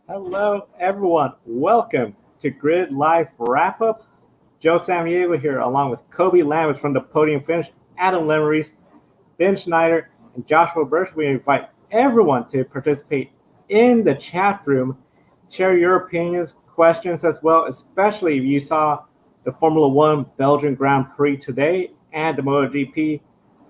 Hello, everyone. Welcome to Grid Live Wrap Up. Joe Samaniego here, along with Kobe Lammers from the Podium Finish, Adam Lemeries, Ben Schneider, and Joshua Birch. We invite everyone to participate in the chat room, share your opinions, questions as well, especially if you saw the Formula One Belgian Grand Prix today and the MotoGP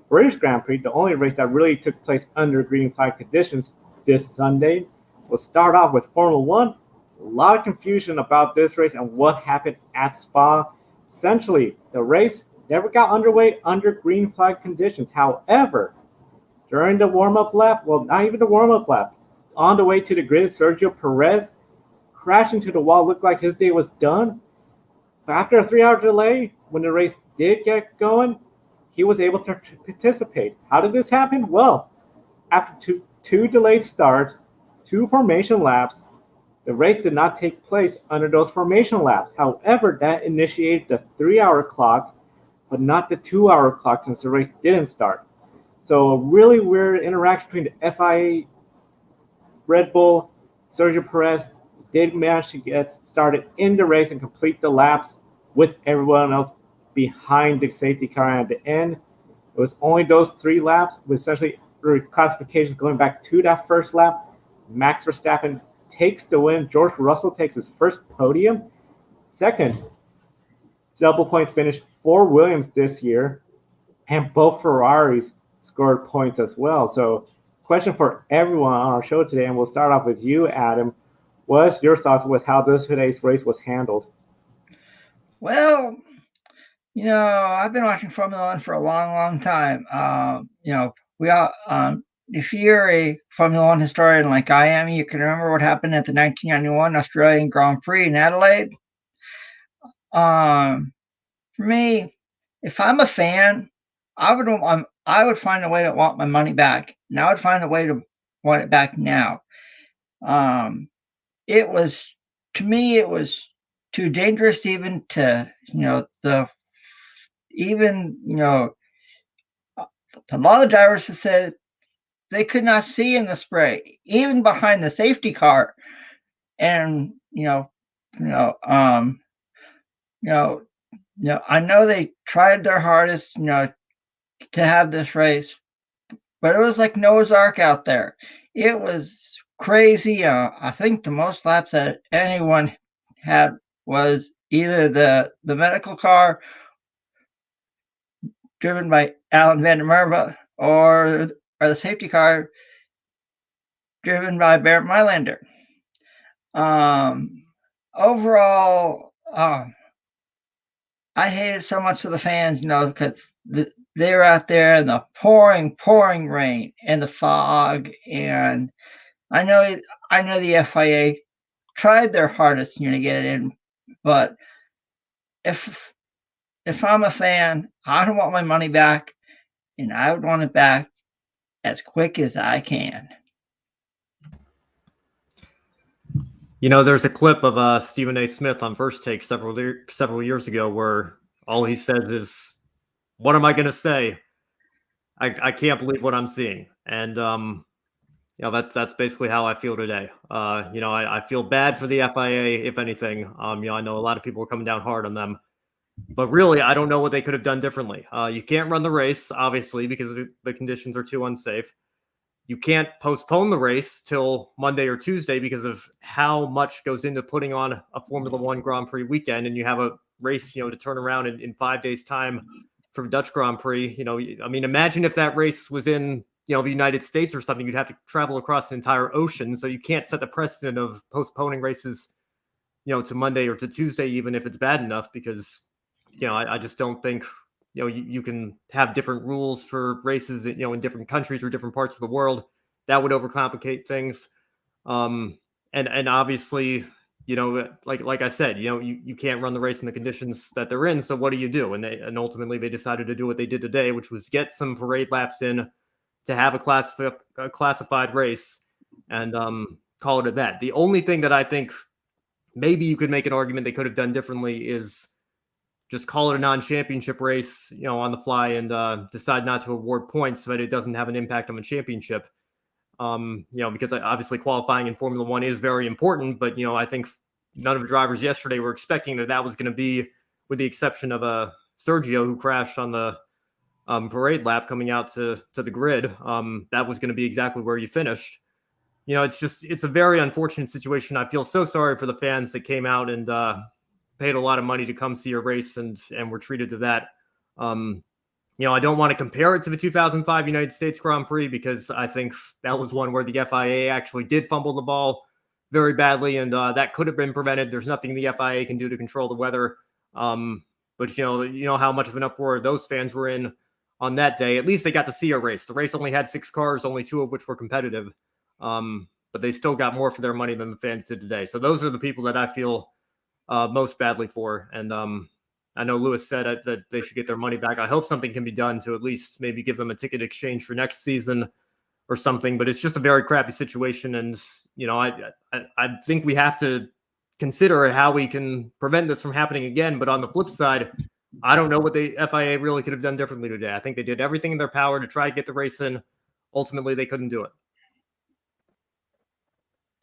British Grand Prix, the only race that really took place under green flag conditions this Sunday. We'll start off with Formula One. A lot of confusion about this race and what happened at Spa. Essentially, the race never got underway under green flag conditions. However, during the warm-up lap, well, not even the warm-up lap, on the way to the grid, Sergio Perez crashed into the wall, looked like his day was done. But after a 3-hour delay, when the race did get going, he was able to participate. How did this happen? Well, after two delayed starts, two formation laps, the race did not take place under those formation laps. However, that initiated the 3-hour clock, but not the 2-hour clock since the race didn't start. So a really weird interaction between the FIA, Red Bull, Sergio Perez did manage to get started in the race and complete the laps with everyone else behind the safety car. And at the end, it was only those 3 laps with essentially classifications going back to that first lap. Max Verstappen takes the win. George Russell takes his first podium. Second double points finish for Williams this year. And both Ferraris scored points as well. So question for everyone on our show today, and we'll start off with you, Adam. What's your thoughts with how today's race was handled? Well, I've been watching Formula One for a long time. If you're a Formula One historian like I am, you can remember what happened at the 1991 Australian Grand Prix in Adelaide. For me, if I'm a fan, I would find a way to want my money back, and I would find a way to want it back now. It was too dangerous even to a lot of drivers have said they could not see in the spray, even behind the safety car. And I know they tried their hardest, to have this race, but it was like Noah's Ark out there. It was crazy. I think the most laps that anyone had was either the medical car driven by Alan van der Merwe or the safety car driven by Barrett Mylander. Overall, I hated so much of the fans, because they were out there in the pouring rain and the fog. And I know the FIA tried their hardest, to get it in, but if I'm a fan, I don't want my money back, and I would want it back as quick as I can. There's a clip of Stephen A. Smith on First Take several years ago where all he says is, "What am I going to say? I can't believe what I'm seeing." And that's basically how I feel today. I feel bad for the FIA, if anything. I know a lot of people are coming down hard on them, but really, I don't know what they could have done differently. You can't run the race, obviously, because the conditions are too unsafe. You can't postpone the race till Monday or Tuesday because of how much goes into putting on a Formula One Grand Prix weekend, and you have a race, to turn around in 5 days' time for Dutch Grand Prix. Imagine if that race was in, the United States or something. You'd have to travel across an entire ocean, so you can't set the precedent of postponing races, to Monday or to Tuesday, even if it's bad enough, because, I just don't think you can have different rules for races, in different countries or different parts of the world. That would overcomplicate things. And obviously, like I said, you can't run the race in the conditions that they're in. So what do you do? And ultimately they decided to do what they did today, which was get some parade laps in to have a classified race and call it at that. The only thing that I think maybe you could make an argument they could have done differently is just call it a non-championship race, on the fly, and decide not to award points so that it doesn't have an impact on the championship. Because obviously qualifying in Formula One is very important, but, I think none of the drivers yesterday were expecting that was going to be, with the exception of Sergio, who crashed on the parade lap coming out to the grid. That was going to be exactly where you finished. It's a very unfortunate situation. I feel so sorry for the fans that came out and paid a lot of money to come see a race and were treated to that. I don't want to compare it to the 2005 United States Grand Prix, because I think that was one where the FIA actually did fumble the ball very badly, and that could have been prevented. There's nothing the FIA can do to control the weather. But you know how much of an uproar those fans were in on that day. At least they got to see a race. The race only had 6 cars, only 2 of which were competitive. But they still got more for their money than the fans did today. So those are the people that I feel most badly for. And I know Lewis said that they should get their money back. I hope something can be done to at least maybe give them a ticket exchange for next season or something. But it's just a very crappy situation. And, I think we have to consider how we can prevent this from happening again. But on the flip side, I don't know what the FIA really could have done differently today. I think they did everything in their power to try to get the race in. Ultimately, they couldn't do it.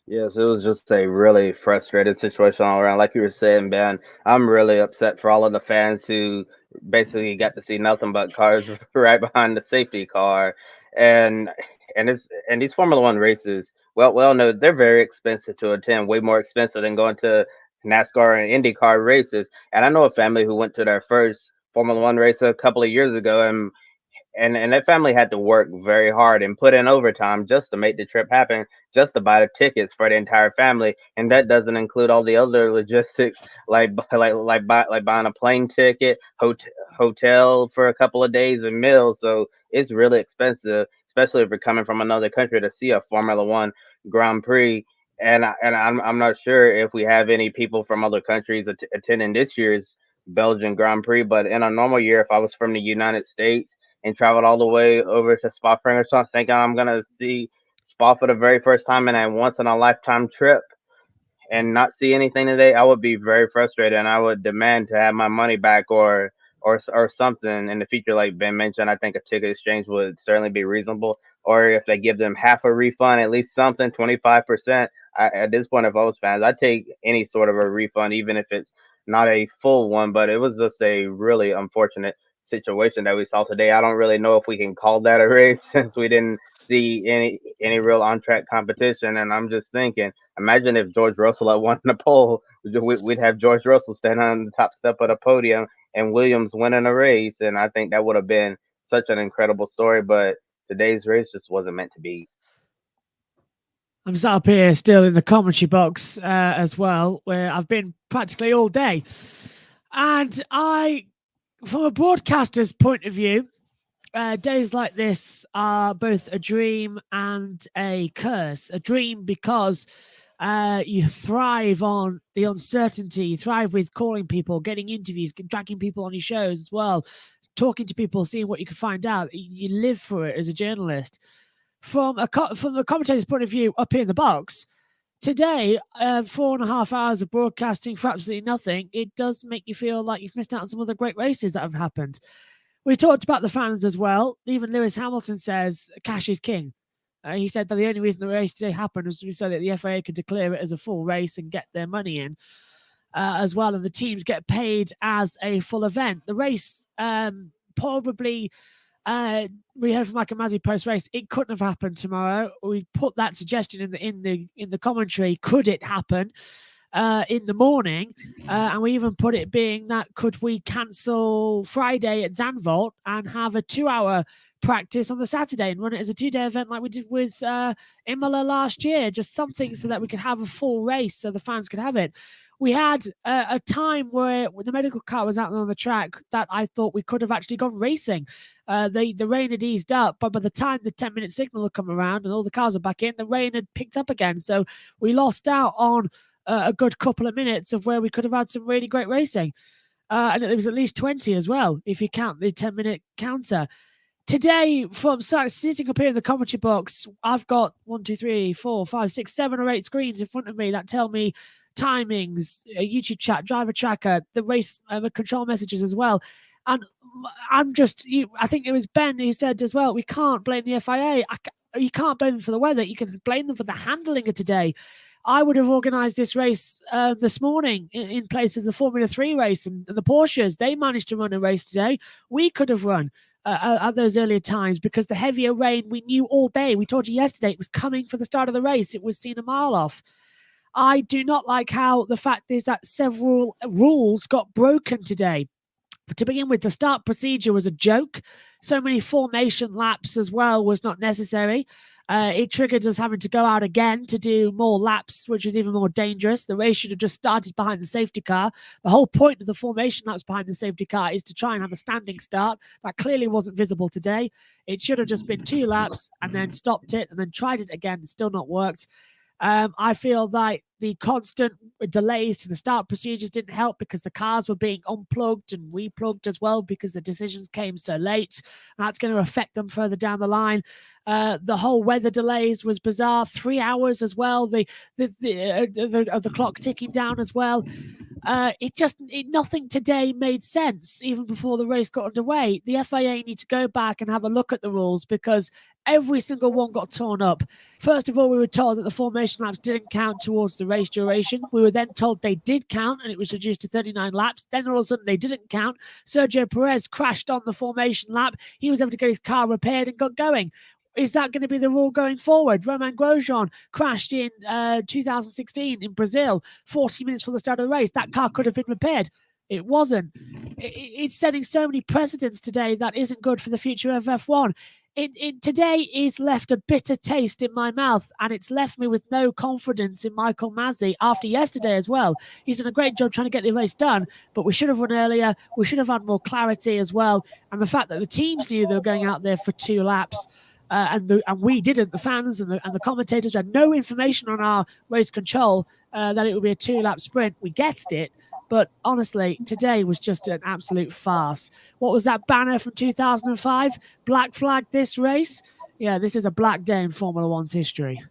Yes, it was just a really frustrated situation all around. Like you were saying, Ben, I'm really upset for all of the fans who basically got to see nothing but cars right behind the safety car. And these Formula One races, well, no, they're very expensive to attend, way more expensive than going to NASCAR and IndyCar races. And I know a family who went to their first Formula One race a couple of years ago, and that family had to work very hard and put in overtime just to make the trip happen, just to buy the tickets for the entire family, and that doesn't include all the other logistics, like buying a plane ticket, hotel for a couple of days, and meals. So it's really expensive, especially if you're coming from another country to see a Formula One Grand Prix. And I'm not sure if we have any people from other countries attending this year's Belgian Grand Prix, but in a normal year, if I was from the United States and traveled all the way over to Spa-Francorchamps thinking I'm going to see Spa for the very first time in a once-in-a-lifetime trip and not see anything today, I would be very frustrated, and I would demand to have my money back or something in the future. Like Ben mentioned, I think a ticket exchange would certainly be reasonable, or if they give them half a refund, at least something, 25%. At this point, if I was fans, I'd take any sort of a refund, even if it's not a full one. But it was just a really unfortunate situation that we saw today. I don't really know if we can call that a race since we didn't see any real on-track competition. And I'm just thinking, imagine if George Russell had won the pole. We'd have George Russell standing on the top step of the podium and Williams winning a race, and I think that would have been such an incredible story. But today's race just wasn't meant to be. I'm sat up here still in the commentary box as well, where I've been practically all day, and from a broadcaster's point of view, days like this are both a dream and a curse. A dream because you thrive on the uncertainty, you thrive with calling people, getting interviews, dragging people on your shows as well, talking to people, seeing what you can find out. You live for it as a journalist. From the commentator's point of view, up here in the box, today, 4.5 hours of broadcasting for absolutely nothing, it does make you feel like you've missed out on some other great races that have happened. We talked about the fans as well. Even Lewis Hamilton says cash is king. He said that the only reason the race today happened was so that the FIA could declare it as a full race and get their money in as well, and the teams get paid as a full event. The race probably... we heard from Michael Masi post-race, it couldn't have happened tomorrow. We put that suggestion in the commentary. Could it happen in the morning? And we even put it being that could we cancel Friday at Zandvoort and have a 2-hour practice on the Saturday and run it as a 2-day event like we did with Imola last year? Just something so that we could have a full race so the fans could have it. We had a time where the medical car was out there on the track that I thought we could have actually gone racing. The rain had eased up, but by the time the 10-minute signal had come around and all the cars were back in, the rain had picked up again. So we lost out on a good couple of minutes of where we could have had some really great racing. And it was at least 20 as well, if you count the 10-minute counter. Today, from sitting up here in the commentary box, I've got 1, 2, 3, 4, 5, 6, 7 or 8 screens in front of me that tell me timings, a YouTube chat, driver tracker, the race control messages as well. And I'm just, I think it was Ben who said as well, we can't blame the FIA. you can't blame them for the weather. You can blame them for the handling of today. I would have organised this race this morning in place of the Formula 3 race and the Porsches. They managed to run a race today. We could have run at those earlier times because the heavier rain we knew all day. We told you yesterday it was coming for the start of the race. It was seen a mile off. I do not like how the fact is that several rules got broken today. But to begin with, the start procedure was a joke. So many formation laps as well was not necessary. It triggered us having to go out again to do more laps, which was even more dangerous. The race should have just started behind the safety car. The whole point of the formation laps behind the safety car is to try and have a standing start. That clearly wasn't visible today. It should have just been 2 laps and then stopped it and then tried it again. It still not worked. I feel that the constant delays to the start procedures didn't help because the cars were being unplugged and replugged as well because the decisions came so late. That's going to affect them further down the line. The whole weather delays was bizarre. 3 hours as well. The clock ticking down as well. Nothing today made sense even before the race got underway. The FIA need to go back and have a look at the rules because every single one got torn up. First of all, we were told that the formation laps didn't count towards the race duration. We were then told they did count and it was reduced to 39 laps. Then all of a sudden they didn't count. Sergio Perez crashed on the formation lap. He was able to get his car repaired and got going. Is that going to be the rule going forward? Romain Grosjean crashed in 2016 in Brazil, 40 minutes for the start of the race. That car could have been repaired. It wasn't. It's setting so many precedents today that isn't good for the future of F1. Today is left a bitter taste in my mouth, and it's left me with no confidence in Michael Masi after yesterday as well. He's done a great job trying to get the race done, but we should have run earlier. We should have had more clarity as well. And the fact that the teams knew they were going out there for 2 laps, and we didn't, the fans and the commentators had no information on our race control that it would be a 2-lap sprint. We guessed it, but honestly, today was just an absolute farce. What was that banner from 2005? Black flag this race? Yeah, this is a black day in Formula One's history.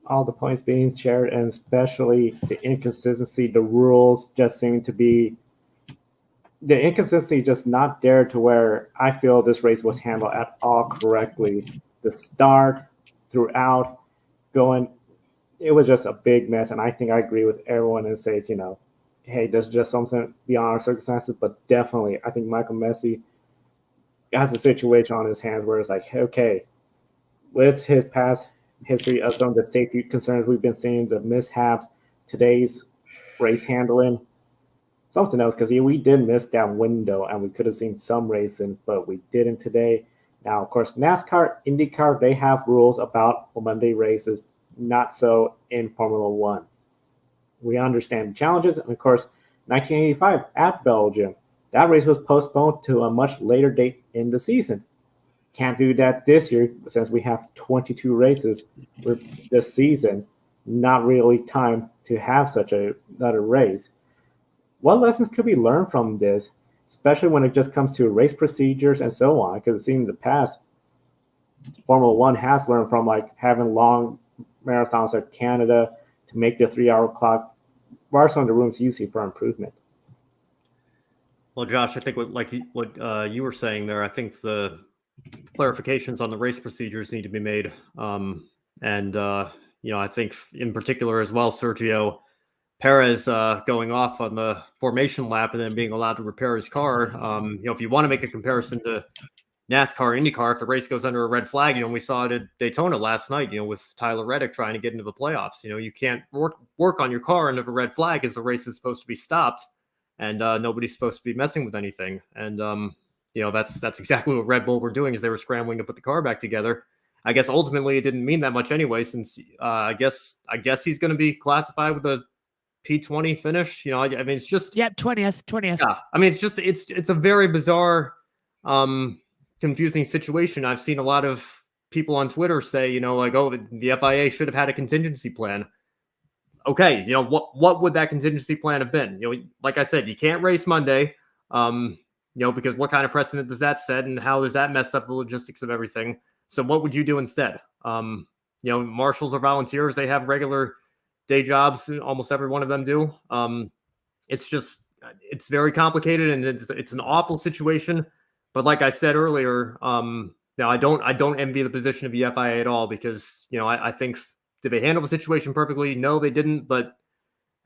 All the points being shared, and especially the inconsistency, the rules just seem to be the inconsistency just not there to where I feel this race was handled at all correctly. The start, throughout, going, it was just a big mess. And I think I agree with everyone that says, hey, there's just something beyond our circumstances. But definitely, I think Michael Masi has a situation on his hands where it's like, okay, with his past history of some of the safety concerns we've been seeing, the mishaps, today's race handling, something else, because we did miss that window and we could have seen some racing, but we didn't today. Now, of course, NASCAR, IndyCar, they have rules about Monday races, not so in Formula One. We understand the challenges, and of course, 1985 at Belgium, that race was postponed to a much later date in the season. Can't do that this year since we have 22 races this season. Not really time to have such another race. What lessons could we learn from this, especially when it just comes to race procedures and so on? Because it seems in the past, Formula One has learned from having long marathons at Canada to make the 3-hour clock. What are some of the rooms you see for improvement? Well, Josh, I think what you were saying there, I think the clarifications on the race procedures need to be made. I think in particular as well, Sergio Perez going off on the formation lap and then being allowed to repair his car. If you want to make a comparison to NASCAR, IndyCar, if the race goes under a red flag, we saw it at Daytona last night, with Tyler Reddick trying to get into the playoffs. You can't work on your car under a red flag as the race is supposed to be stopped and nobody's supposed to be messing with anything. And, that's exactly what Red Bull were doing, is they were scrambling to put the car back together. I guess ultimately it didn't mean that much anyway, since I guess he's going to be classified with a P20 finish. It's just 20th. Yeah, it's a very bizarre, confusing situation. I've seen a lot of people on Twitter say, the FIA should have had a contingency plan. Okay, what would that contingency plan have been? Like I said, you can't race Monday, because what kind of precedent does that set, and how does that mess up the logistics of everything? So what would you do instead? Marshals or volunteers, they have regular day jobs. Almost every one of them do. It's very complicated, and it's an awful situation. But like I said earlier, Now, I don't envy the position of the FIA at all because, I think, did they handle the situation perfectly? No, they didn't. But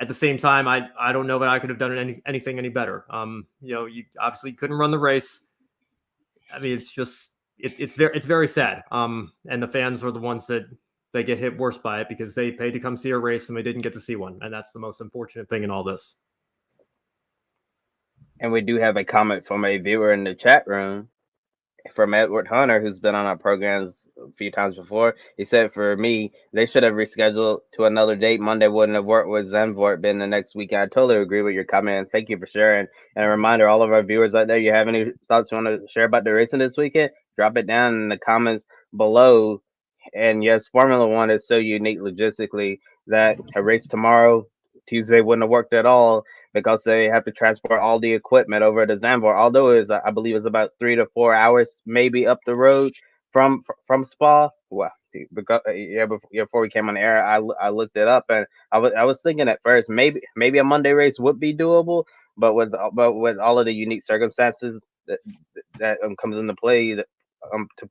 at the same time, I don't know that I could have done anything any better. You obviously couldn't run the race. I mean, it's just it's very sad. And the fans are the ones that they get hit worse by it because they paid to come see a race and they didn't get to see one, and that's the most unfortunate thing in all this. And we do have a comment from a viewer in the chat room from Edward Hunter, who's been on our programs a few times before. He said, for me, they should have rescheduled to another date. Monday wouldn't have worked with Zandvoort been the next weekend. I totally agree with your comment. Thank you for sharing. And a reminder, all of our viewers out there, you have any thoughts you want to share about the racing this weekend? Drop it down in the comments below. And yes, Formula One is so unique logistically that a race tomorrow, Tuesday, wouldn't have worked at all because they have to transport all the equipment over to Zandvoort. Although I believe it's about 3 to 4 hours maybe up the road from Spa. Well, because, before we came on the air, I looked it up and I was thinking at first maybe a Monday race would be doable, but with all of the unique circumstances that comes into play to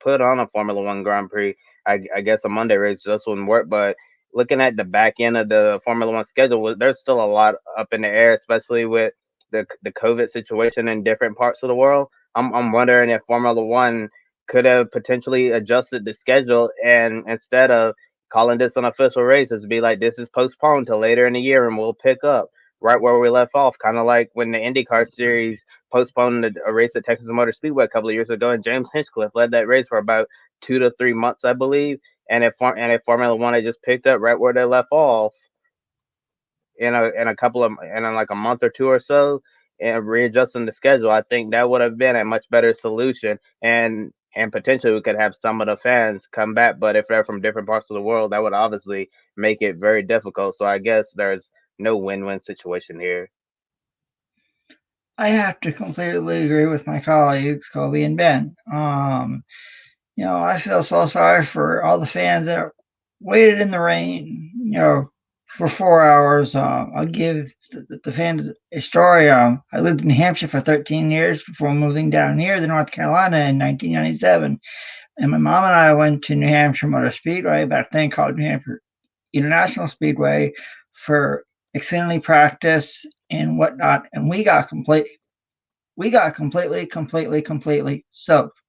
put on a Formula One Grand Prix, I guess a Monday race just wouldn't work. But looking at the back end of the Formula One schedule, there's still a lot up in the air, especially with the COVID situation in different parts of the world. I'm wondering if Formula One could have potentially adjusted the schedule, and instead of calling this an official race, it's be like, this is postponed till later in the year and we'll pick up right where we left off. Kind of like when the IndyCar series postponed a race at Texas Motor Speedway a couple of years ago, and James Hinchcliffe led that race for about 2 to 3 months, I believe. And if Formula One had just picked up right where they left off in like a month or two or so, and readjusting the schedule, I think that would have been a much better solution. And potentially we could have some of the fans come back. But if they're from different parts of the world, that would obviously make it very difficult. So I guess there's no win-win situation here. I have to completely agree with my colleagues, Kobe and Ben. I feel so sorry for all the fans that waited in the rain, for 4 hours. I'll give the fans a story. I lived in New Hampshire for 13 years before moving down here to North Carolina in 1997. And my mom and I went to New Hampshire Motor Speedway, back then called New Hampshire International Speedway, for Xfinity practice and whatnot. And we got completely soaked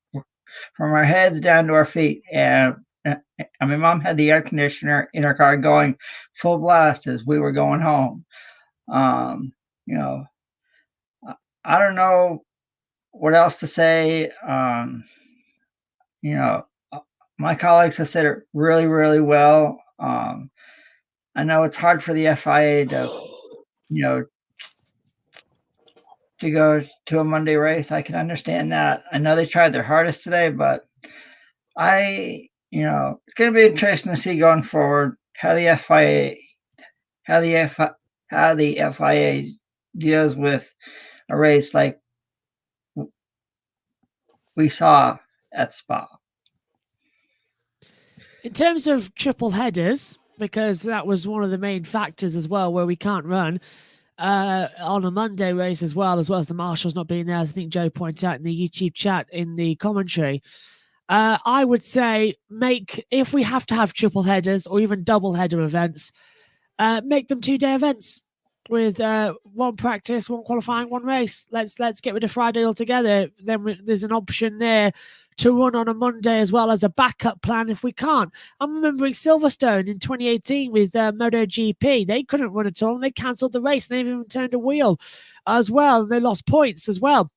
from our heads down to our feet. And my mom had the air conditioner in her car going full blast as we were going home. I don't know what else to say. My colleagues have said it really, really well. I know it's hard for the FIA to go to a Monday race. I can understand that. I know they tried their hardest today, but it's going to be interesting to see going forward how the FIA deals with a race like we saw at Spa. In terms of triple headers, because that was one of the main factors as well, where we can't run on a Monday race as well as the marshals not being there, as I think Joe pointed out in the YouTube chat in the commentary. I would say if we have to have triple headers or even double header events, make them 2-day events with one practice, one qualifying, one race. Let's get rid of Friday altogether. Then there's an option there to run on a Monday as well as a backup plan if we can't. I'm remembering Silverstone in 2018 with Moto GP. They couldn't run at all and they cancelled the race. They even turned a wheel as well. They lost points as well.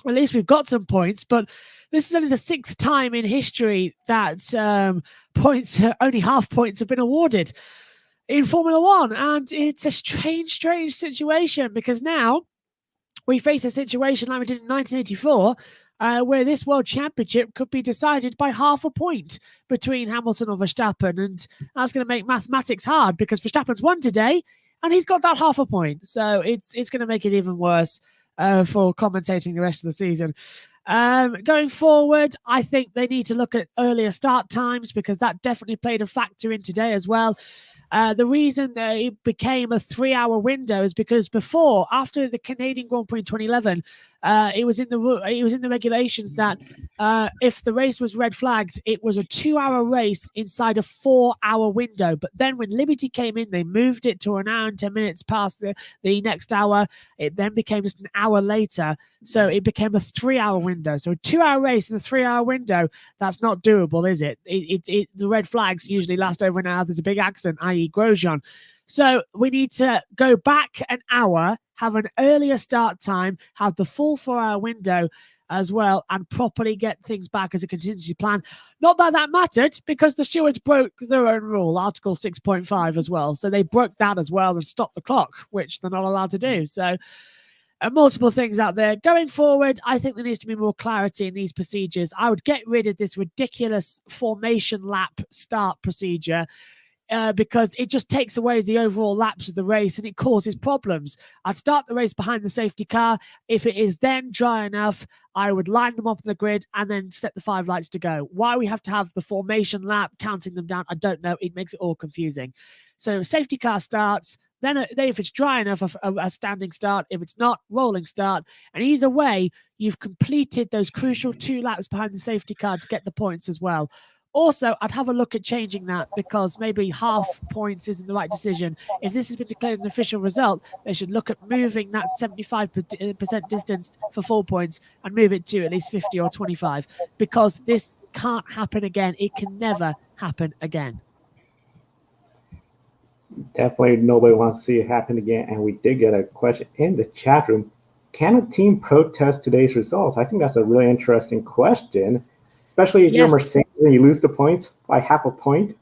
At least we've got some points, but this is only the 6th time in history that only half points have been awarded in Formula One. And it's a strange situation because now we face a situation like we did in 1984, where this World Championship could be decided by half a point between Hamilton or Verstappen. And that's going to make mathematics hard because Verstappen's won today and he's got that half a point. So it's going to make it even worse for commentating the rest of the season. Going forward, I think they need to look at earlier start times because that definitely played a factor in today as well. The reason it became a 3-hour window is because before, after the Canadian Grand Prix in 2011, it was in the regulations that if the race was red flagged, it was a 2-hour race inside a 4-hour window. But then when Liberty came in, they moved it to an hour and 10 minutes past the next hour. It then became just an hour later. So it became a 3-hour window. So a 2-hour race in a 3-hour window, that's not doable, is it? The red flags usually last over an hour. There's a big accident, i.e. Grosjean. So we need to go back an hour, have an earlier start time, have the full 4-hour window as well, and properly get things back as a contingency plan. Not that that mattered, because the stewards broke their own rule, Article 6.5 as well. So they broke that as well and stopped the clock, which they're not allowed to do. So multiple things out there. Going forward, I think there needs to be more clarity in these procedures. I would get rid of this ridiculous formation lap start procedure, because it just takes away the overall laps of the race and it causes problems. I'd start the race behind the safety car. If it is then dry enough, I would line them up on the grid and then set the 5 lights to go. Why we have to have the formation lap, counting them down, I don't know. It makes it all confusing. So safety car starts, then if it's dry enough, a standing start. If it's not, rolling start. And either way, you've completed those crucial 2 laps behind the safety car to get the points as well. Also, I'd have a look at changing that, because maybe half points isn't the right decision. If this has been declared an official result, they should look at moving that 75% distance for 4 points and move it to at least 50 or 25, because this can't happen again. It can never happen again. Definitely nobody wants to see it happen again. And we did get a question in the chat room. Can a team protest today's results? I think that's a really interesting question, especially if you're Mercedes and you lose the points by half a point.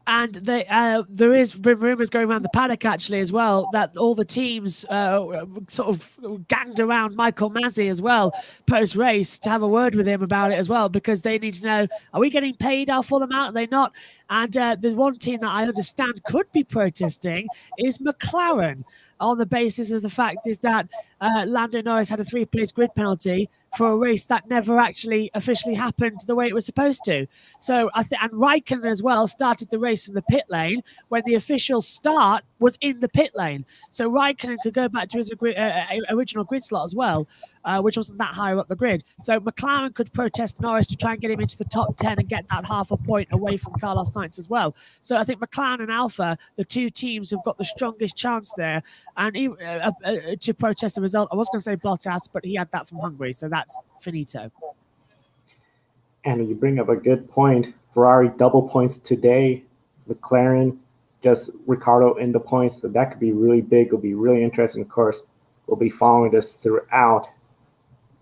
And there is rumors going around the paddock actually as well that all the teams sort of ganged around Michael Masi as well post race to have a word with him about it as well, because they need to know, are we getting paid our full amount? Are they not? And the one team that I understand could be protesting is McLaren, on the basis of the fact is that Lando Norris had a 3-place grid penalty for a race that never actually officially happened the way it was supposed to. So and Raikkonen as well started the race from the pit lane when the official start was in the pit lane. So Raikkonen could go back to his original grid slot as well, which wasn't that higher up the grid. So McLaren could protest Norris to try and get him into the top 10 and get that half a point away from Carlos Sainz as well. So I think McLaren and Alfa, the 2 teams have got the strongest chance there, and to protest the result. I was going to say Bottas, but he had that from Hungary, so that's finito. And you bring up a good point. Ferrari double points today. McLaren just Ricciardo in the points. So that could be really big. It'll be really interesting. Of course, we'll be following this throughout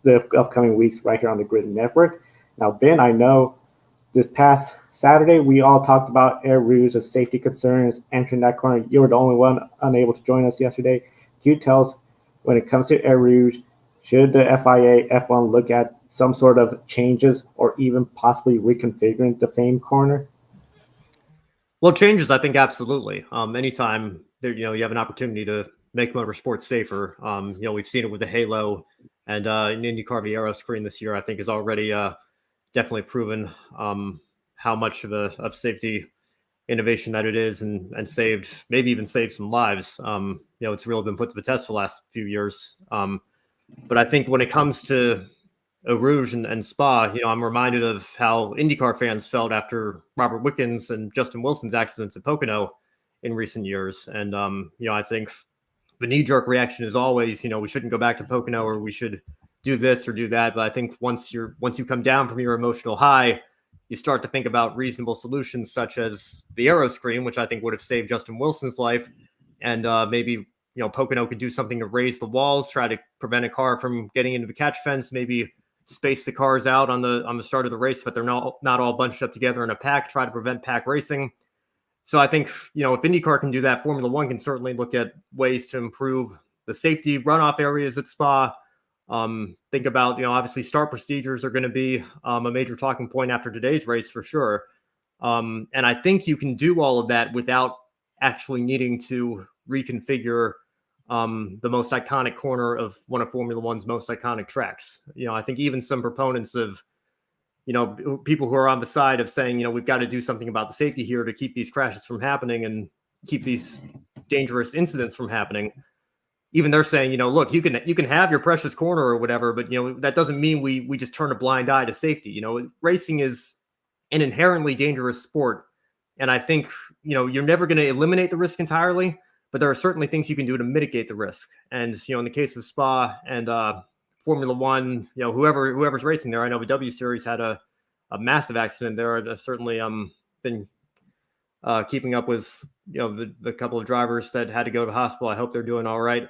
the upcoming weeks right here on the Grid Network. Now, Ben, I know this past Saturday, we all talked about Air Rouge, the safety concerns entering that corner. You were the only one unable to join us yesterday. Can you tell us, when it comes to Air Rouge, should the FIA, F1 look at some sort of changes or even possibly reconfiguring the Fame corner? Well, changes, I think, absolutely. Anytime there, you have an opportunity to make motorsports safer. We've seen it with the Halo and in IndyCar, the Aero screen this year, I think, is already definitely proven how much of safety innovation that it is, and maybe even saved some lives. It's really been put to the test for the last few years. But I think when it comes to Eau Rouge and Spa, I'm reminded of how IndyCar fans felt after Robert Wickens and Justin Wilson's accidents at Pocono in recent years. And, I think the knee-jerk reaction is always, we shouldn't go back to Pocono, or we should do this or do that. But I think once you come down from your emotional high, you start to think about reasonable solutions such as the Aero screen, which I think would have saved Justin Wilson's life. And maybe, Pocono could do something to raise the walls, try to prevent a car from getting into the catch fence, maybe space the cars out on the start of the race, but they're not all bunched up together in a pack, try to prevent pack racing. So I think, if IndyCar can do that, Formula One can certainly look at ways to improve the safety runoff areas at Spa. Think about, obviously start procedures are going to be a major talking point after today's race for sure. And I think you can do all of that without actually needing to reconfigure the most iconic corner of one of Formula One's most iconic tracks. I think even some proponents of, people who are on the side of saying, we've got to do something about the safety here to keep these crashes from happening and keep these dangerous incidents from happening. Even they're saying, look, you can have your precious corner or whatever, but that doesn't mean we just turn a blind eye to safety. Racing is an inherently dangerous sport, and I think you're never going to eliminate the risk entirely, but there are certainly things you can do to mitigate the risk. And in the case of Spa and Formula One, whoever's racing there, I know the W Series had a massive accident there. I've certainly been keeping up with the couple of drivers that had to go to the hospital. I hope they're doing all right.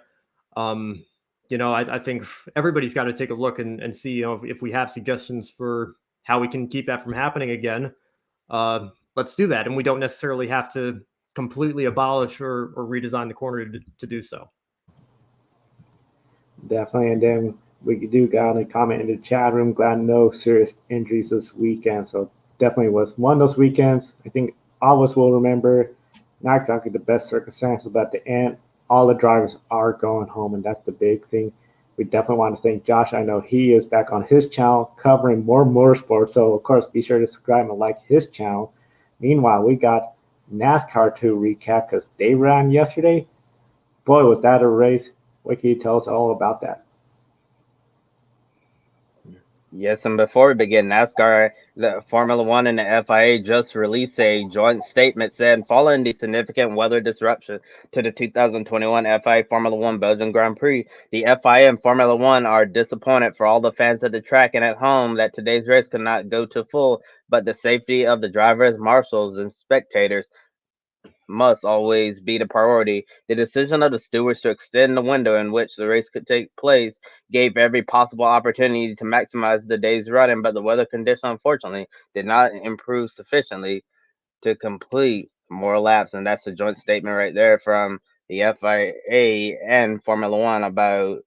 I think everybody's got to take a look and see if we have suggestions for how we can keep that from happening again. Let's do that, and we don't necessarily have to completely abolish or redesign the corner to do so. Definitely, and then we do got a comment in the chat room. Glad no serious injuries this weekend. So definitely was one of those weekends. I think all of us will remember. Not exactly the best circumstances, but at the end, all the drivers are going home, and that's the big thing. We definitely want to thank Josh. I know he is back on his channel covering more motorsports, so of course be sure to subscribe and like his channel. Meanwhile, we got NASCAR to recap because they ran yesterday. Boy, was that a race. What can you tell us all about that? Yes, and before we begin, NASCAR, the Formula One and the FIA just released a joint statement saying, following the significant weather disruption to the 2021 FIA Formula One Belgian Grand Prix, the FIA and Formula One are disappointed for all the fans at the track and at home that today's race could not go to full, but the safety of the drivers, marshals, and spectators must always be the priority. The decision of the stewards to extend the window in which the race could take place gave every possible opportunity to maximize the day's running, but the weather condition, unfortunately, did not improve sufficiently to complete more laps. And that's a joint statement right there from the FIA and Formula One about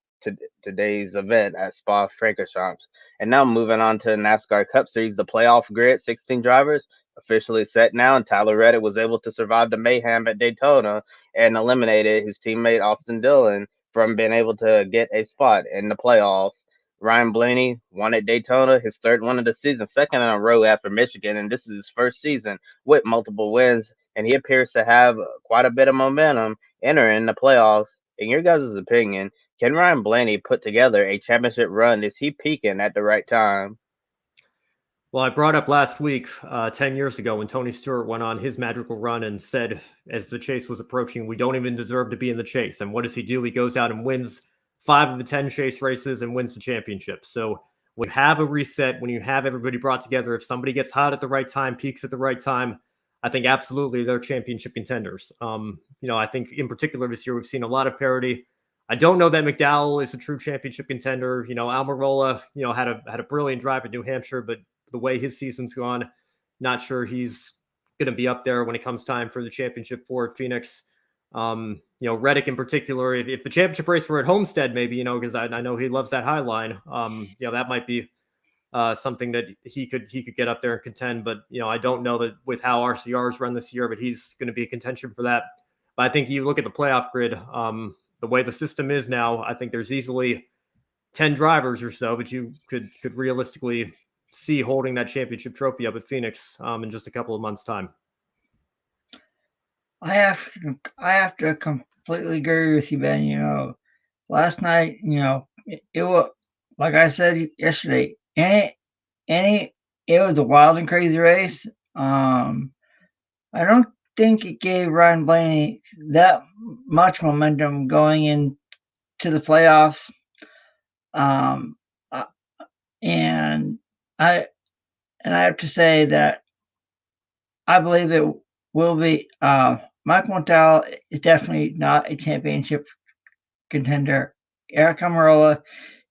today's event at Spa-Francorchamps. And now moving on to the NASCAR Cup Series, the playoff grid, 16 drivers, officially set now, and Tyler Reddick was able to survive the mayhem at Daytona and eliminated his teammate Austin Dillon from being able to get a spot in the playoffs. Ryan Blaney won at Daytona, his third one of the season, second in a row after Michigan, and this is his first season with multiple wins, and he appears to have quite a bit of momentum entering the playoffs. In your guys' opinion, can Ryan Blaney put together a championship run? Is he peaking at the right time? Well, I brought up last week, 10 years ago, when Tony Stewart went on his magical run and said, as the chase was approaching, we don't even deserve to be in the chase. And what does he do? He goes out and wins 5 of the 10 chase races and wins the championship. So when you have a reset, when you have everybody brought together, if somebody gets hot at the right time, peaks at the right time, I think absolutely they're championship contenders. I think in particular this year, we've seen a lot of parity. I don't know that McDowell is a true championship contender. Almirola, had a brilliant drive at New Hampshire, but the way his season's gone, not sure he's going to be up there when it comes time for the championship for at Phoenix. Reddick in particular, if the championship race were at Homestead, maybe, because I know he loves that high line. That might be something that he could get up there and contend. But, I don't know that with how RCR's run this year, but he's going to be a contention for that. But I think you look at the playoff grid, the way the system is now, I think there's easily 10 drivers or so that you could realistically see holding that championship trophy up at Phoenix in just a couple of months' time. I have to completely agree with you, Ben. Last night, it was, like I said yesterday, it was a wild and crazy race. I don't think it gave Ryan Blaney that much momentum going into the playoffs. And I have to say that I believe it will be. Mike Montal is definitely not a championship contender. Eric Almirola,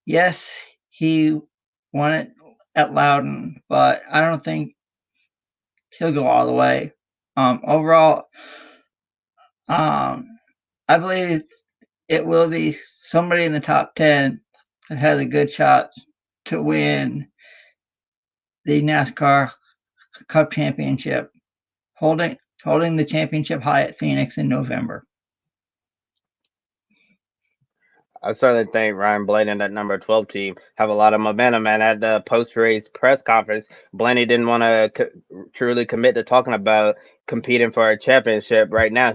yes, he won it at Loudon, but I don't think he'll go all the way. Overall, I believe it will be somebody in the top 10 that has a good shot to win the NASCAR Cup Championship, holding the championship high at Phoenix in November. I certainly think Ryan Blaney and that number 12 team have a lot of momentum. And at the post-race press conference, Blaney didn't want to truly commit to talking about competing for a championship right now.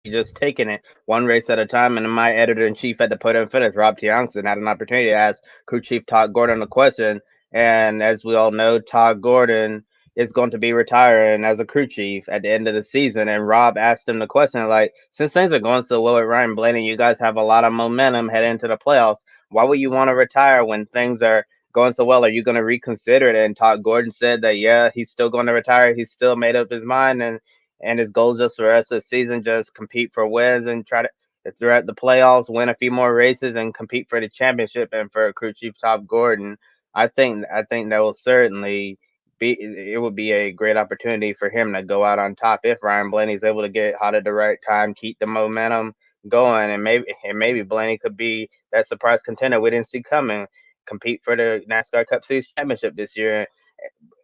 He's just taking it one race at a time. And my editor-in-chief at the Podium Finish, Rob Tiongson, had an opportunity to ask crew chief Todd Gordon a question. And as we all know, Todd Gordon is going to be retiring as a crew chief at the end of the season. And Rob asked him the question, like, since things are going so well at Ryan Blaney, you guys have a lot of momentum heading into the playoffs. Why would you want to retire when things are going so well? Are you going to reconsider it? And Todd Gordon said that, yeah, he's still going to retire. He's still made up his mind. And his goal just for the rest of the season, just compete for wins and try to, throughout the playoffs, win a few more races and compete for the championship. And for crew chief Todd Gordon, I think that will certainly it would be a great opportunity for him to go out on top if Ryan Blaney's able to get hot at the right time, keep the momentum going, and maybe Blaney could be that surprise contender we didn't see coming, compete for the NASCAR Cup Series championship this year.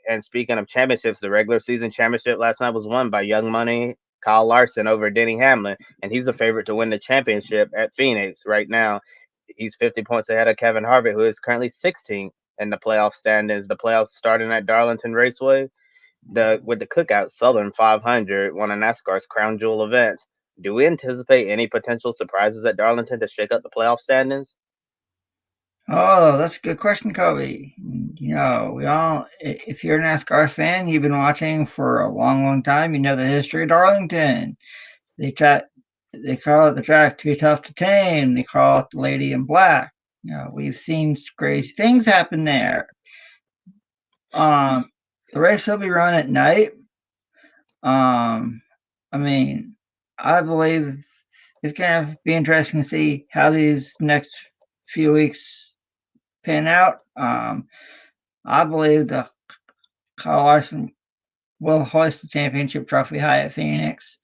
And speaking of championships, the regular season championship last night was won by Young Money Kyle Larson over Denny Hamlin, and he's a favorite to win the championship at Phoenix right now. He's 50 points ahead of Kevin Harvick, who is currently 16th in the playoff standings. The playoffs starting at Darlington Raceway. With the Cookout Southern 500, one of NASCAR's crown jewel events. Do we anticipate any potential surprises at Darlington to shake up the playoff standings? Oh, that's a good question, Kobe. You know, if you're a NASCAR fan, you've been watching for a long, long time. You know the history of Darlington. They call it the track too tough to tame. They call it the Lady in Black. You know, we've seen crazy things happen there. The race will be run at night. I mean, I believe it's gonna be interesting to see how these next few weeks pan out. I believe that Kyle Larson will hoist the championship trophy high at Phoenix.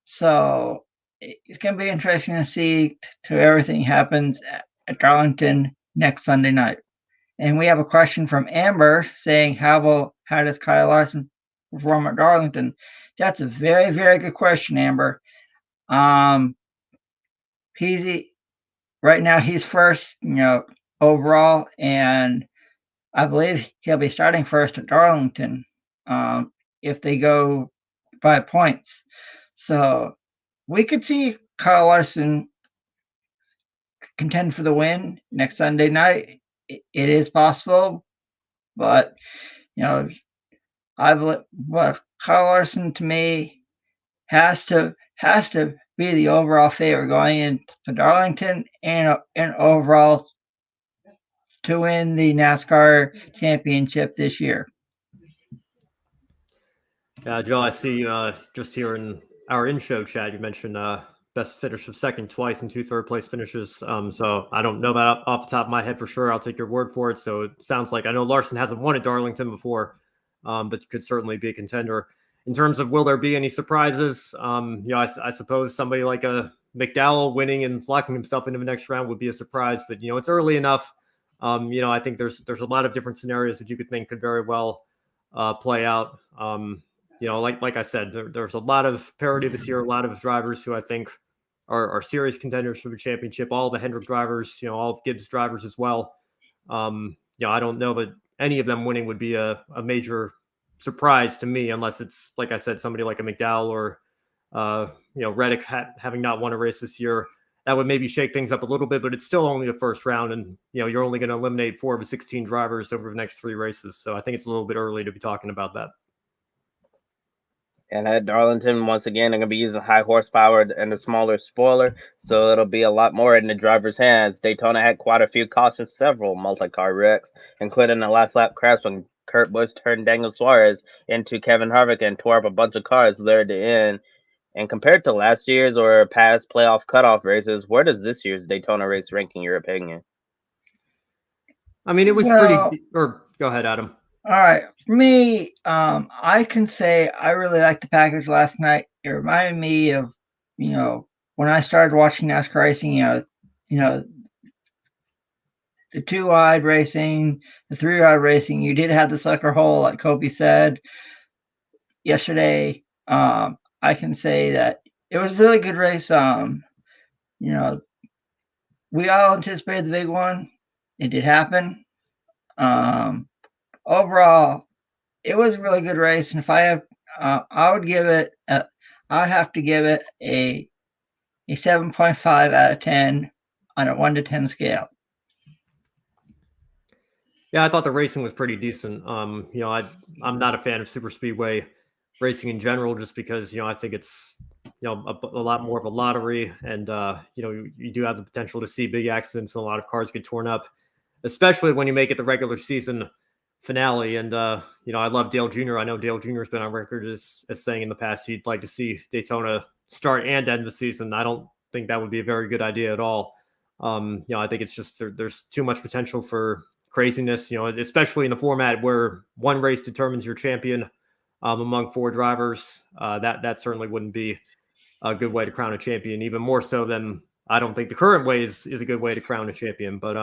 So it's going to be interesting to see to everything happens at Darlington next Sunday night. And we have a question from Amber saying, how does Kyle Larson perform at Darlington? That's a very, very good question, Amber. Right now he's first, overall, and I believe he'll be starting first at Darlington if they go by points. So we could see Kyle Larson contend for the win next Sunday night. It is possible, but Kyle Larson to me has to be the overall favorite going into Darlington and overall to win the NASCAR championship this year. Yeah, Joe, I see just here in our in-show chat, you mentioned best finish of second twice and 2 third-place finishes. So I don't know that off the top of my head for sure. I'll take your word for it. So it sounds like I know Larson hasn't won at Darlington before, but could certainly be a contender. In terms of will there be any surprises, I suppose somebody like a McDowell winning and locking himself into the next round would be a surprise. But, it's early enough. I think there's a lot of different scenarios that you could think could very well play out. Like I said, there's a lot of parity this year, a lot of drivers who I think are serious contenders for the championship, all the Hendrick drivers, all of Gibbs drivers as well. I don't know that any of them winning would be a major surprise to me, unless it's, like I said, somebody like a McDowell or, Reddick having not won a race this year. That would maybe shake things up a little bit, but it's still only the first round. And, you're only going to eliminate 4 of the 16 drivers over the next 3 races. So I think it's a little bit early to be talking about that. And at Darlington, once again, they're going to be using high horsepower and a smaller spoiler, so it'll be a lot more in the driver's hands. Daytona had quite a few cautions, several multi-car wrecks, including the last lap crash when Kurt Busch turned Daniel Suarez into Kevin Harvick and tore up a bunch of cars there at the end. And compared to last year's or past playoff cutoff races, where does this year's Daytona race rank in your opinion? I mean, it was pretty. Or go ahead, Adam. All right. For me, I can say I really liked the package last night. It reminded me of, when I started watching NASCAR racing, the 2-wide racing, the 3-wide racing. You did have the sucker hole, like Kobe said yesterday. I can say that it was a really good race. we all anticipated the big one. It did happen. Overall, it was a really good race, and if I have, I would give it. I'd have to give it a 7.5 out of 10 on a 1 to 10 scale. Yeah, I thought the racing was pretty decent. I'm not a fan of super speedway racing in general, just because I think it's a lot more of a lottery, and you do have the potential to see big accidents and a lot of cars get torn up, especially when you make it the regular season finale. And I love Dale Jr. I know Dale Jr. has been on record as saying in the past he'd like to see Daytona start and end the season. I don't think that would be a very good idea at all. I think it's just there's too much potential for craziness, especially in the format where one race determines your champion among 4 drivers. That certainly wouldn't be a good way to crown a champion, even more so than I don't think the current way is a good way to crown a champion. But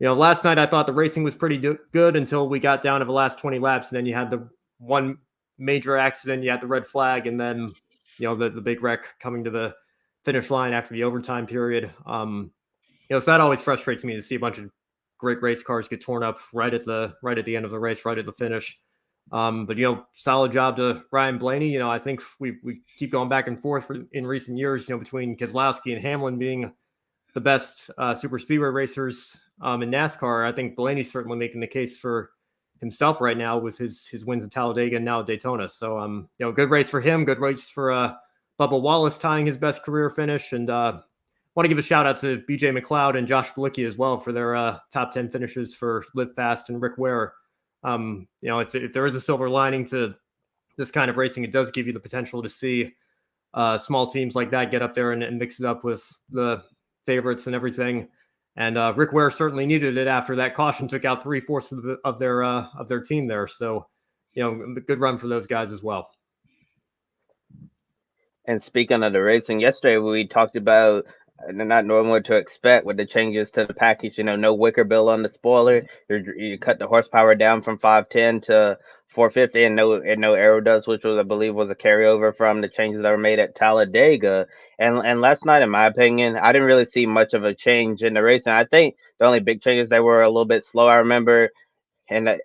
last night I thought the racing was pretty good until we got down to the last 20 laps, and then you had the one major accident, you had the red flag, and then the big wreck coming to the finish line after the overtime period. So that always frustrates me to see a bunch of great race cars get torn up right at the end of the race, right at the finish. But solid job to Ryan Blaney. I think we keep going back and forth in recent years, between Keselowski and Hamlin being the best super speedway racers in NASCAR. I think Blaney's certainly making the case for himself right now with his wins in Talladega and now at Daytona. So good race for him, good race for Bubba Wallace tying his best career finish, and want to give a shout out to BJ McLeod and Josh Bilicki as well for their top 10 finishes for Live Fast and Rick Ware. If there is a silver lining to this kind of racing, it does give you the potential to see small teams like that get up there and mix it up with the favorites and everything. And Rick Ware certainly needed it after that caution took out 3/4 of their team there. So, good run for those guys as well. And speaking of the racing, yesterday we talked about not knowing what to expect with the changes to the package. No wicker bill on the spoiler. You cut the horsepower down from 510 to 450, and no aero dust, which I believe was a carryover from the changes that were made at Talladega. And last night, in my opinion, I didn't really see much of a change in the racing. I think the only big changes, they were a little bit slow. I remember, and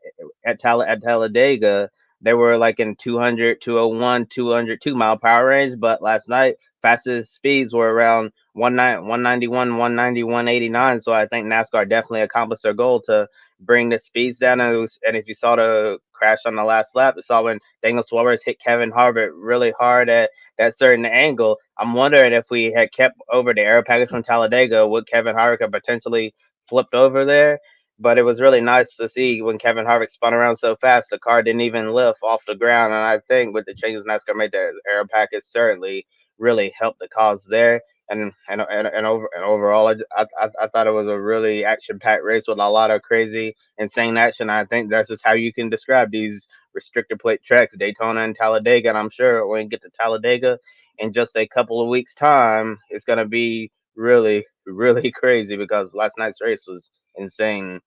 at Talladega, they were like in 200, 201, 202 mile per hour range. But last night, fastest speeds were around 191, 190, 189. So I think NASCAR definitely accomplished their goal to bring the speeds down. And if you saw the crash on the last lap, you saw when Daniel Suarez hit Kevin Harvick really hard at that certain angle. I'm wondering if we had kept over the aero package from Talladega, would Kevin Harvick have potentially flipped over there? But it was really nice to see when Kevin Harvick spun around so fast, the car didn't even lift off the ground. And I think with the changes NASCAR made, the aero package certainly really helped the cause there. And overall, I thought it was a really action-packed race with a lot of crazy, insane action. I think that's just how you can describe these restrictor plate tracks, Daytona and Talladega. And I'm sure when we get to Talladega in just a couple of weeks' time, it's going to be really, really crazy, because last night's race was insane.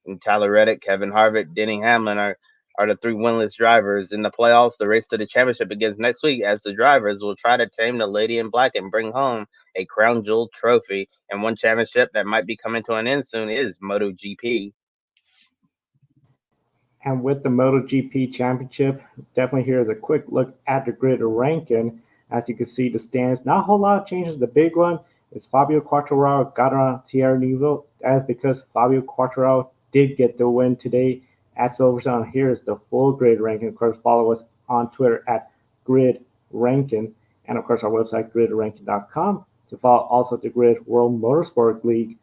And Tyler Reddick, Kevin Harvick, Denny Hamlin are the 3 winless drivers in the playoffs. The race to the championship begins next week, as the drivers will try to tame the Lady in Black and bring home a crown jewel trophy. And one championship that might be coming to an end soon is MotoGP. And with the MotoGP championship, definitely here's a quick look at the grid ranking. As you can see, the standings, not a whole lot of changes. The big one is Fabio Quartararo got around Thierry Neuville. That is because Fabio Quartararo did get the win today at Silverstone. Here's the full grid ranking. Of course, follow us on Twitter at GRIDranking, and of course our website GRIDranking.com to follow also the Grid World Motorsport League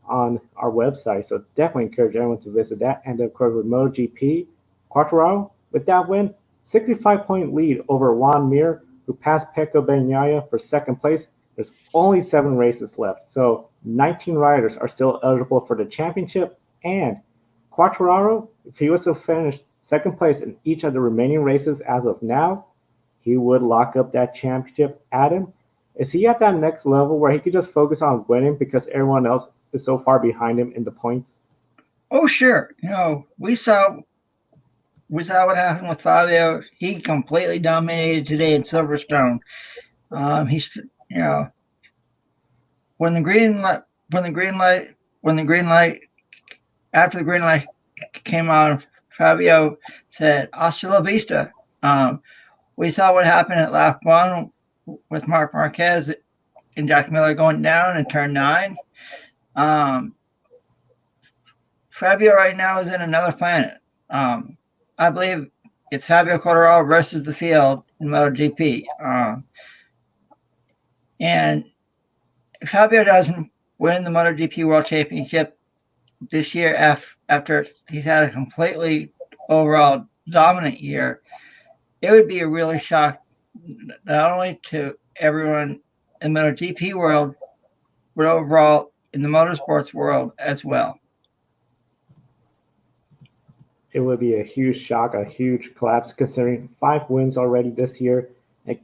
on our website. So definitely encourage everyone to visit that. And of course with MotoGP, Quartararo with that win, 65-point lead over Juan Mir, who passed Pecco Bagnaia for second place. There's only 7 races left, so 19 riders are still eligible for the championship. And Quartararo, if he was to finish second place in each of the remaining races as of now, he would lock up that championship. Adam, is he at that next level where he could just focus on winning because everyone else is so far behind him in the points? Oh, sure. We saw what happened with Fabio. He completely dominated today in Silverstone. When the green when the green light after the green light came on, Fabio said "Hasta la vista." We saw what happened at lap 1 with Marc Marquez and Jack Miller going down in turn 9. Fabio right now is in another planet. I believe it's Fabio Quartararo versus the field in MotoGP. And if Fabio doesn't win the MotoGP World Championship this year after he's had a completely overall dominant year, it would be a really shock not only to everyone in the MotoGP world, but overall in the motorsports world as well. It would be a huge shock, a huge collapse, considering 5 wins already this year.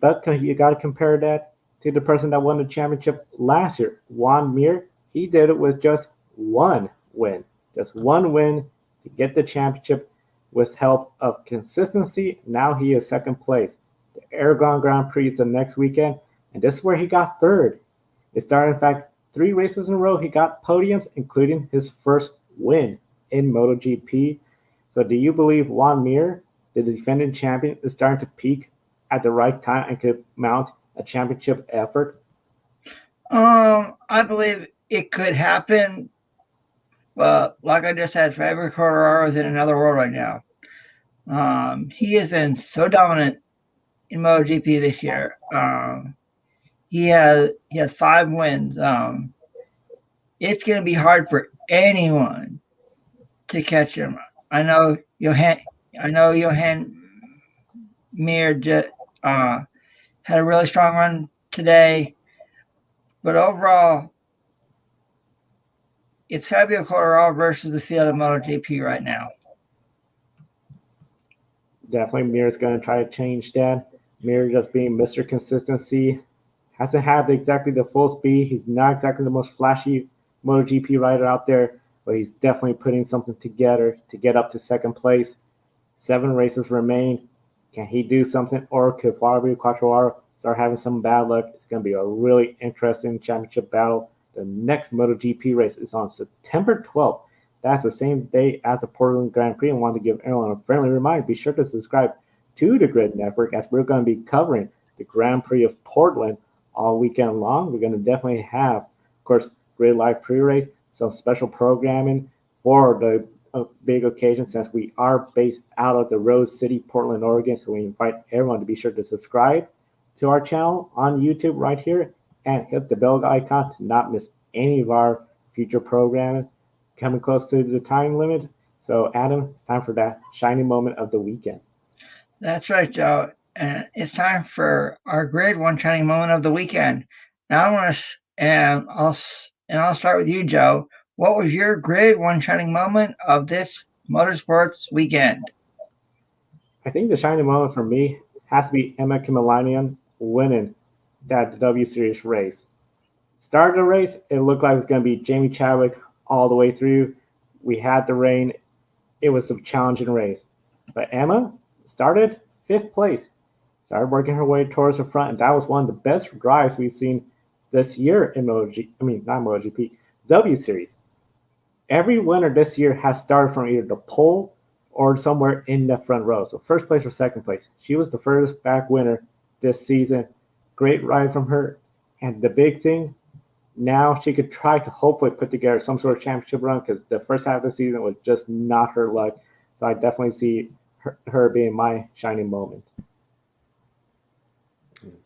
But you got to compare that to the person that won the championship last year, Juan Mir. He did it with just 1 win, just 1 win to get the championship with help of consistency. Now he is second place. The Aragon Grand Prix is the next weekend, and this is where he got third. It started, in fact, 3 races in a row. He got podiums, including his first win in MotoGP. So do you believe Juan Mir, the defending champion, is starting to peak at the right time and could mount a championship effort? I believe it could happen, but like I just said, Fabio Quartararo is in another world right now. He has been so dominant in MotoGP this year. He has 5 wins. It's going to be hard for anyone to catch him. I know Johan Mir had a really strong run today, but overall, it's Fabio Quartararo versus the field of MotoGP right now. Definitely, Mir's going to try to change that. Mir just being Mr. Consistency. Hasn't had exactly the full speed. He's not exactly the most flashy MotoGP rider out there, but he's definitely putting something together to get up to second place. 7 races remain. Can he do something, or could Fabio Quartararo start having some bad luck? It's going to be a really interesting championship battle. The next MotoGP race is on September 12th. That's the same day as the Portland Grand Prix. I wanted to give everyone a friendly reminder. Be sure to subscribe to the Grid Network, as we're going to be covering the Grand Prix of Portland all weekend long. We're going to definitely have, of course, Grid Live pre-race, some special programming for the big occasion, since we are based out of the Rose City, Portland, Oregon. So we invite everyone to be sure to subscribe to our channel on YouTube right here and hit the bell icon to not miss any of our future programming. Coming close to the time limit. So Adam, it's time for that shiny moment of the weekend. That's right, Joe. And it's time for our Grid One Shining Moment of the weekend. Now I'll start with you, Joe. What was your Grid One Shining Moment of this motorsports weekend? I think the shining moment for me has to be Emma Kimmelinian winning that W Series race. Started the race, it looked like it was going to be Jamie Chadwick all the way through. We had the rain. It was a challenging race. But Emma started 5th place. Started working her way towards the front, and that was one of the best drives we've seen this year in W Series. Every winner this year has started from either the pole or somewhere in the front row. So 1st place or 2nd place. She was the first back winner this season. Great ride from her. And the big thing, now she could try to hopefully put together some sort of championship run, because the first half of the season was just not her luck. So I definitely see her being my shining moment.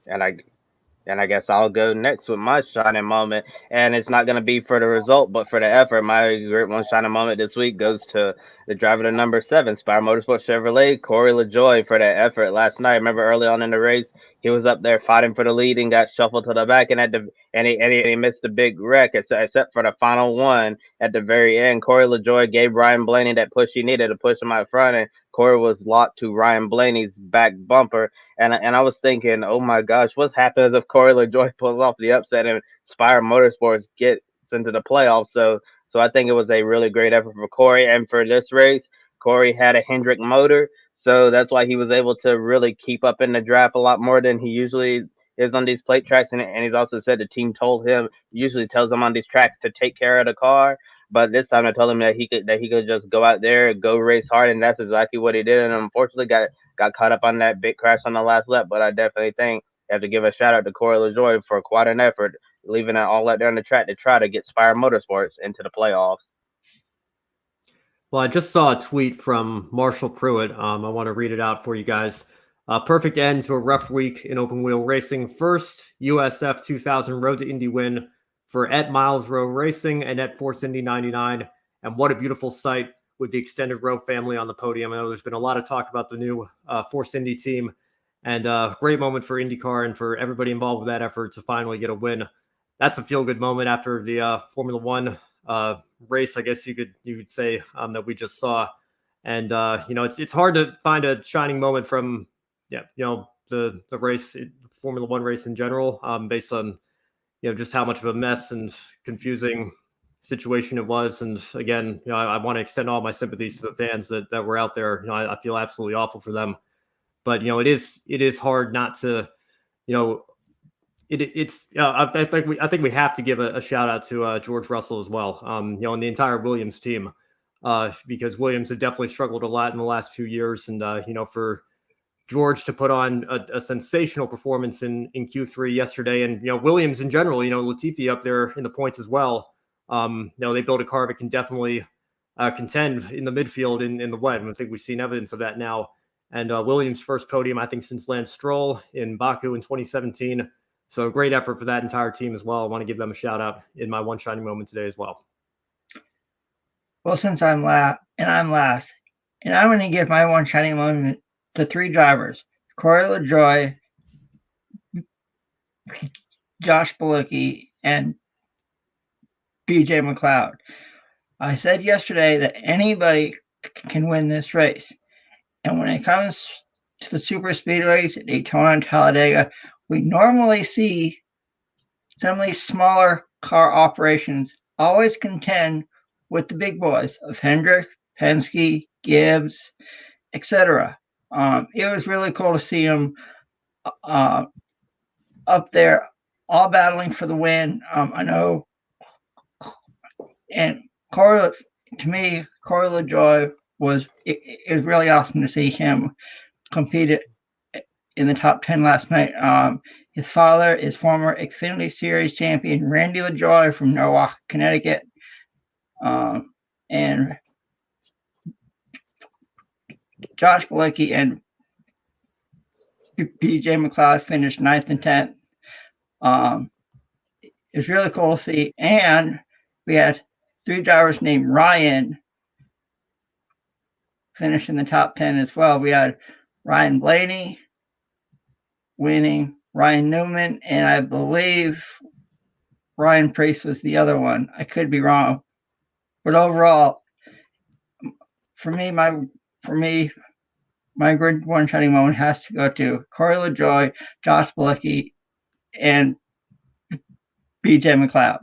And I guess I'll go next with my shining moment. And it's not going to be for the result, but for the effort. My great one shining moment this week goes to the driver to number 7, Spire Motorsports Chevrolet, Corey LaJoie, for that effort last night. Remember early on in the race, he was up there fighting for the lead and got shuffled to the back, and he missed the big wreck, except for the final one at the very end. Corey LaJoie gave Ryan Blaney that push he needed to push him out front, and Corey was locked to Ryan Blaney's back bumper. And I was thinking, oh my gosh, what's happening if Corey LaJoie pulls off the upset and Spire Motorsports gets into the playoffs? So I think it was a really great effort for Corey. And for this race, Corey had a Hendrick motor, so that's why he was able to really keep up in the draft a lot more than he usually is on these plate tracks, and he's also said the team usually tells him on these tracks to take care of the car. But this time I told him that he could just go out there, go race hard, and that's exactly what he did. And unfortunately got caught up on that big crash on the last lap. But I definitely think you have to give a shout out to Corey LaJoie for quite an effort, leaving it all out there on the track to try to get Spire Motorsports into the playoffs. Well, I just saw a tweet from Marshall Pruitt. I want to read it out for you guys. Perfect end to a rough week in open wheel racing. First USF 2000 Road to Indy win for at Miles Rowe Racing and at Force Indy 99. And what a beautiful sight with the extended Rowe family on the podium. I know there's been a lot of talk about the new Force Indy team, and great moment for IndyCar and for everybody involved with that effort to finally get a win. That's a feel-good moment after the Formula One race, I guess you could say, that we just saw. And it's hard to find a shining moment from the race, Formula One race in general, based on just how much of a mess and confusing situation it was. And again, I want to extend all my sympathies to the fans that were out there. I feel absolutely awful for them. But it is hard not to, I think we have to give a shout out to George Russell as well, and the entire Williams team, because Williams have definitely struggled a lot in the last few years, and for George to put on a sensational performance in Q3 yesterday, and Williams in general, Latifi up there in the points as well. They built a car that can definitely contend in the midfield in the wet, and I think we've seen evidence of that now. And Williams' first podium, I think, since Lance Stroll in Baku in 2017. So great effort for that entire team as well. I want to give them a shout out in my one shining moment today as well. Well, since I'm last, and I'm going to give my one shining moment to three drivers: Corey LaJoie, Josh Bilicki, and BJ McLeod. I said yesterday that anybody can win this race. And when it comes to the super speedways at Daytona and Talladega, we normally see some of these smaller car operations always contend with the big boys of Hendrick, Penske, Gibbs, etc. It was really cool to see them up there, all battling for the win. I know, and Corey LaJoie it was really awesome to see him compete in the top 10 last night. His father is former Xfinity Series champion Randy LaJoie from Norwalk, Connecticut. And Josh Bilicki and BJ McLeod finished 9th and 10th. It was really cool to see. And we had three drivers named Ryan finish in the top 10 as well. We had Ryan Blaney winning, Ryan Newman, and I believe Ryan Preece was the other one. I could be wrong. But overall, for me, my grid one shining moment has to go to Corey LaJoie, Josh Bilicki, and BJ McLeod.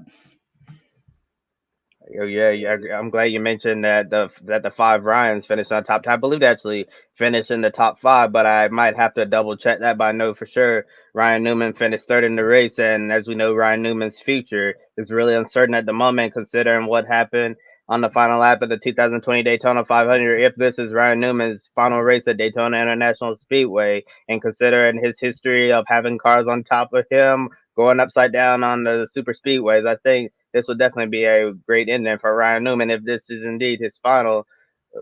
Yeah. I'm glad you mentioned that the five Ryans finished on top 10. I believe they actually finished in the top 5, but I might have to double check that. But I know for sure Ryan Newman finished 3rd in the race, and as we know, Ryan Newman's future is really uncertain at the moment, considering what happened on the final lap of the 2020 Daytona 500. If this is Ryan Newman's final race at Daytona International Speedway, and considering his history of having cars on top of him, going upside down on the super speedways, I think this will definitely be a great ending for Ryan Newman if this is indeed his final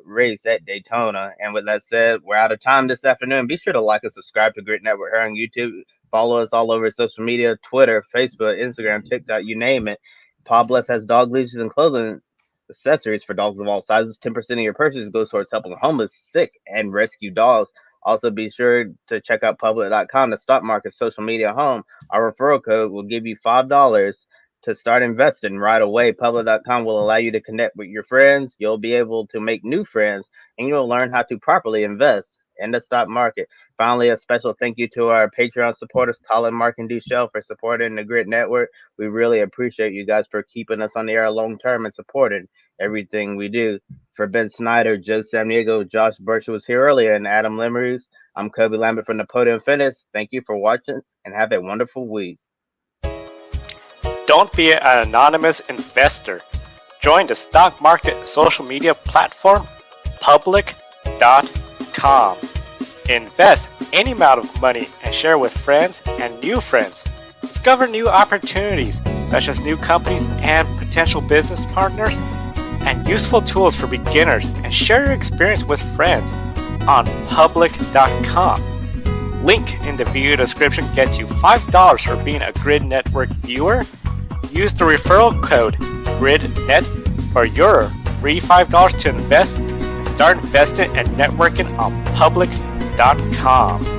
race at Daytona. And with that said, we're out of time this afternoon. Be sure to like and subscribe to GRIDnet here on YouTube. Follow us all over social media: Twitter, Facebook, Instagram, TikTok, you name it. Paw Bless has dog leashes and clothing accessories for dogs of all sizes. 10% of your purchase goes towards helping homeless, sick, and rescue dogs. Also, be sure to check out public.com, the stock market social media home. Our referral code will give you $5 to start investing right away. Public.com will allow you to connect with your friends. You'll be able to make new friends, and you'll learn how to properly invest in the stock market. Finally, a special thank you to our Patreon supporters, Colin, Mark, and Shell, for supporting the Grid Network. We really appreciate you guys for keeping us on the air long term and supporting everything we do. For Ben Snyder, Joe Samaniego, Josh Birch was here earlier, and Adam Lemeries, I'm Kobe Lambert from the Podium Finish. Thank you for watching, and have a wonderful week. Don't be an anonymous investor. Join the stock market social media platform, public.com. Invest any amount of money and share with friends and new friends. Discover new opportunities, such as new companies and potential business partners, and useful tools for beginners, and share your experience with friends on public.com. Link in the video description gets you $5 for being a Grid Network viewer. Use the referral code GRIDnet for your free $5 to invest and start investing and networking on public.com.